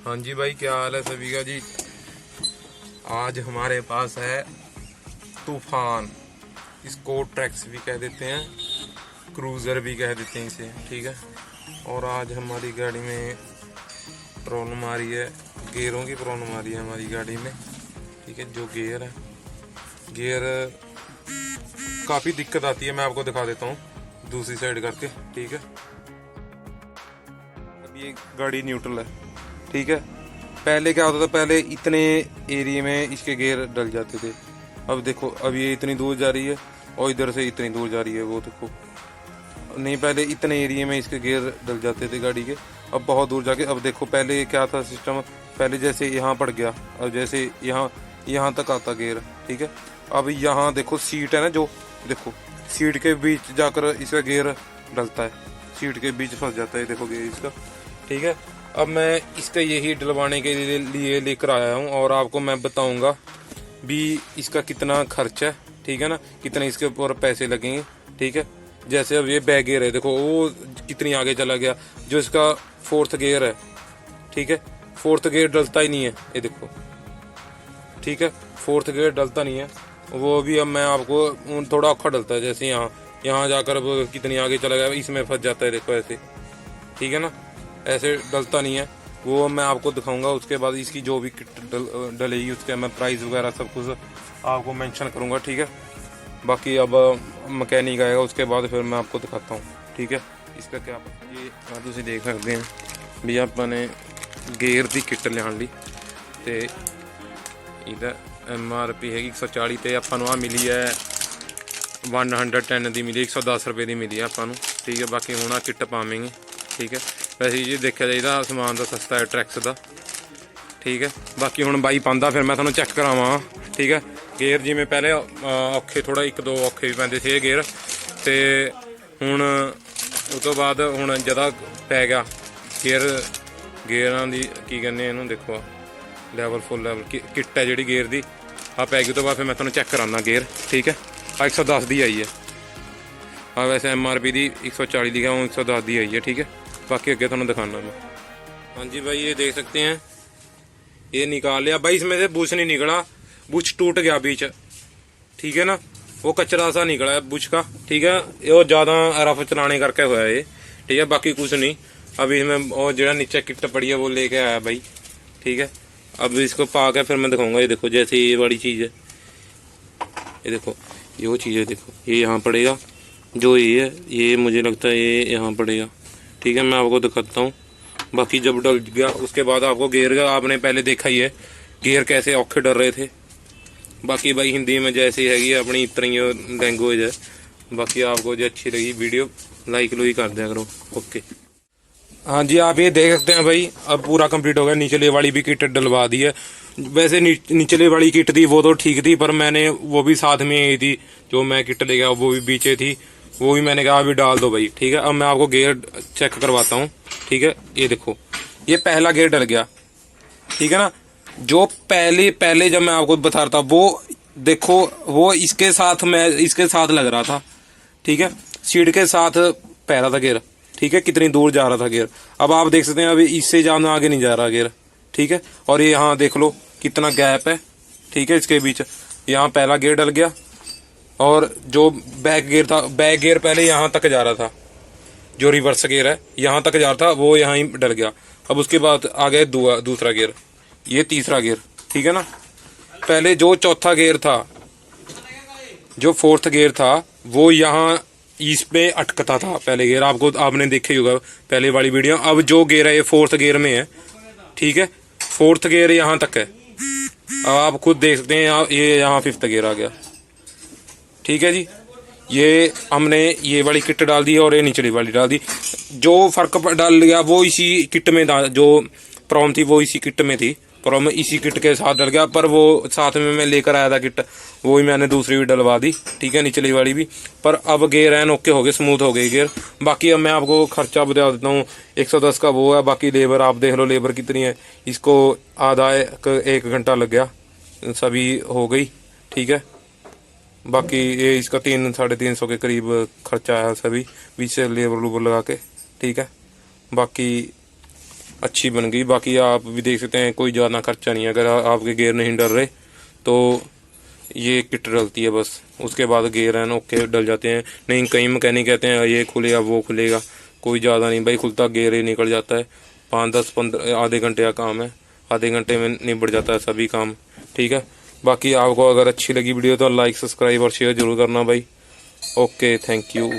हाँ जी भाई, क्या हाल है सभी का जी। आज हमारे पास है तूफान। इसको ट्रैक्स भी कह देते हैं, क्रूज़र भी कह देते हैं इसे, ठीक है। और आज हमारी गाड़ी में प्रॉब्लम आ रही है, गियरों की प्रॉब्लम आ रही है हमारी गाड़ी में, ठीक है। जो गियर है, गियर काफ़ी दिक्कत आती है। मैं आपको दिखा देता हूँ दूसरी साइड करके, ठीक है। अब ये गाड़ी न्यूट्रल है, ठीक है। पहले क्या होता था, पहले इतने एरिया में इसके गियर डल जाते थे। अब देखो, अब ये इतनी दूर जा रही है और इधर से इतनी दूर जा रही है, वो देखो। नहीं, पहले इतने एरिया में इसके गियर डल जाते थे गाड़ी के, अब बहुत दूर जाके। अब देखो, पहले क्या था सिस्टम, पहले जैसे यहाँ पड़ गया, अब जैसे यहाँ तक आता गियर, ठीक है। अब यहाँ देखो सीट है ना, जो देखो सीट के बीच जाकर इसका गियर डलता है, सीट के बीच फंस जाता है, देखो गियर इसका, ठीक है। अब मैं इसका यही डलवाने के लिए लेकर आया हूँ और आपको मैं बताऊंगा भी इसका कितना खर्च है, ठीक है ना, कितने इसके ऊपर पैसे लगेंगे, ठीक है। जैसे अब ये बैक गियर है, देखो वो कितनी आगे चला गया। जो इसका फोर्थ गियर है, ठीक है, फोर्थ गियर डलता ही नहीं है, ये देखो, ठीक है। फोर्थ गियर डलता नहीं है, वो भी अब मैं आपको थोड़ा औखा डलता है। जैसे यहाँ जाकर अब कितनी आगे चला गया, इसमें फंस जाता है, देखो ऐसे, ठीक है ना, ऐसे डलता नहीं है। वो मैं आपको दिखाऊंगा। उसके बाद इसकी जो भी किट डलेगी उसके मैं प्राइस वगैरह सब कुछ आपको मेंशन करूंगा, ठीक है। बाकी अब मैकेनिक आएगा, उसके बाद फिर मैं आपको दिखाता हूँ, ठीक है। इसका क्या ये तुम देख सकते हैं भी, अपने गेयर की किट लिया ली तो ਇਹਦਾ MRP है 140 ਤੇ ਆਪਾਂ ਨੂੰ ਆ ਮਿਲੀ है 110 ਦੀ ਮਿਲੀ, 110 ਰੁਪਏ ਦੀ ਮਿਲੀ ਆਪਾਂ ਨੂੰ, ठीक है। बाकी ਹੁਣ ਆ ਕਿੱਟ ਪਾਵਾਂਗੇ, ठीक है। वैसे जी देखा जाए समान तो सस्ता है ट्रैक्स का, ठीक है। बाकी हूँ बाई पाँदा, फिर मैं थोड़ा चैक करावा, ठीक है। गेयर जिमें पहले औखे थोड़ा एक दो औखे भी पैंते थे गेयर, तो हूँ उस तो बाद हूँ ज़्यादा पै गया गेयर की की कहने इनू, देखो लैवल फुल लैवल किट है जी गेयर की आ पै गई। तो बाद फिर मैं थोड़ा चैक कराना गेयर, ठीक है। 110 की आई है, हाँ वैसे MRP की 140 की है, 110 की आई है, ठीक है। बाकी अगे थोड़ा दिखाना मैं। हाँ जी भाई, ये देख सकते हैं, ये निकाल लिया भाई, इसमें से बुश नहीं निकला, बुश टूट गया बीच, ठीक है ना, वो कचरा सा निकला है बुश का, ठीक है। ये ज़्यादा रफ चलाने करके हुआ है ये, ठीक है। बाकी कुछ नहीं। अभी इसमें और जो नीचे किट पड़ी है वो लेके आया भाई, ठीक है। अब इसको पा के फिर मैं दिखाऊंगा। ये देखो, जैसे ये वाली चीज़ है, ये देखो ये वो चीज़ है, देखो ये यहाँ पड़ेगा, जो ये है ये मुझे लगता है ये यहाँ पड़ेगा, ठीक है। मैं आपको दिखाता हूँ। बाकी जब डल गया उसके बाद आपको गेयर का आपने पहले देखा ही है, गेयर कैसे औखे डर रहे थे। बाकी भाई हिंदी में जैसी हैगी अपनी इतनी लैंग्वेज है। बाकी आपको जो अच्छी लगी वीडियो लाइक लो ही कर दिया करो, ओके। हाँ जी, आप ये देख सकते हैं भाई, अब पूरा कंप्लीट हो गया। निचले वाली भी किट डलवा दी है। वैसे निचले वाली किट थी वो तो ठीक थी, पर मैंने वो भी साथ में आई थी, जो मैं किट ले गया वो भी पीछे थी, वो भी मैंने कहा अभी डाल दो भाई, ठीक है। अब मैं आपको गेयर चेक करवाता हूँ, ठीक है। ये देखो, ये पहला गेयर डल गया, ठीक है ना। जो पहले जब मैं आपको बता रहा था, वो देखो वो इसके साथ लग रहा था, ठीक है। सीट के साथ पह रहा था गेयर, ठीक है। कितनी दूर जा रहा था गेयर, अब आप देख सकते हैं अभी इससे ज़्यादा आगे नहीं जा रहा गेयर, ठीक है। और ये यहाँ देख लो कितना गैप है, ठीक है, इसके बीच। यहाँ पहला गेयर डल गया और जो बैक गियर था, बैक गियर पहले यहाँ तक जा रहा था, जो रिवर्स गियर है यहाँ तक जा रहा था, वो यहाँ ही डल गया। अब उसके बाद आ गया दूसरा गियर, ये तीसरा गियर, ठीक है ना। पहले जो चौथा गियर था, जो फोर्थ गियर था, वो यहाँ इस पे अटकता था पहले गियर, आपने देखा ही होगा पहले वाली वीडियो। अब जो गियर है ये फोर्थ गियर में है, ठीक है। फोर्थ गियर यहाँ तक है, अब आप खुद देख सकते हैं, ये यहाँ फिफ्थ गियर आ गया, ठीक है जी। ये हमने ये वाली किट डाल दी और ये निचली वाली डाल दी। जो फर्क डाल गया वो इसी किट में था, जो प्रॉब्लम थी वो इसी किट में थी, प्रॉब्लम इसी किट के साथ डल गया। पर वो साथ में मैं लेकर आया था किट, वो भी मैंने दूसरी भी डलवा दी, ठीक है, निचली वाली भी। पर अब गेयर एन ओके हो गए, स्मूथ हो गए गेयर। बाकी अब मैं आपको खर्चा बता देता हूँ, 110 का वो है। बाकी लेबर आप देख लो, लेबर कितनी है, इसको आधा एक घंटा लग गया, सभी हो गई, ठीक है। बाकी ये इसका 300-350 के करीब खर्चा आया सभी बीच से लेबर लूबर लगा के, ठीक है। बाकी अच्छी बन गई। बाकी आप भी देख सकते हैं कोई ज़्यादा खर्चा नहीं है। अगर आपके गेयर नहीं डल रहे तो ये किट डलती है बस, उसके बाद गेयर है ना ओके डल जाते हैं। नहीं कई मैकेनिक कहते हैं ये खुलेगा वो खुलेगा, कोई ज़्यादा नहीं भाई, खुलता गेयर ही निकल जाता है। 5-10-15 आधे घंटे का काम है, आधे घंटे में निबट जाता है सभी काम, ठीक है। बाकी आपको अगर अच्छी लगी वीडियो तो लाइक सब्सक्राइब और शेयर जरूर करना भाई। Okay, thank you.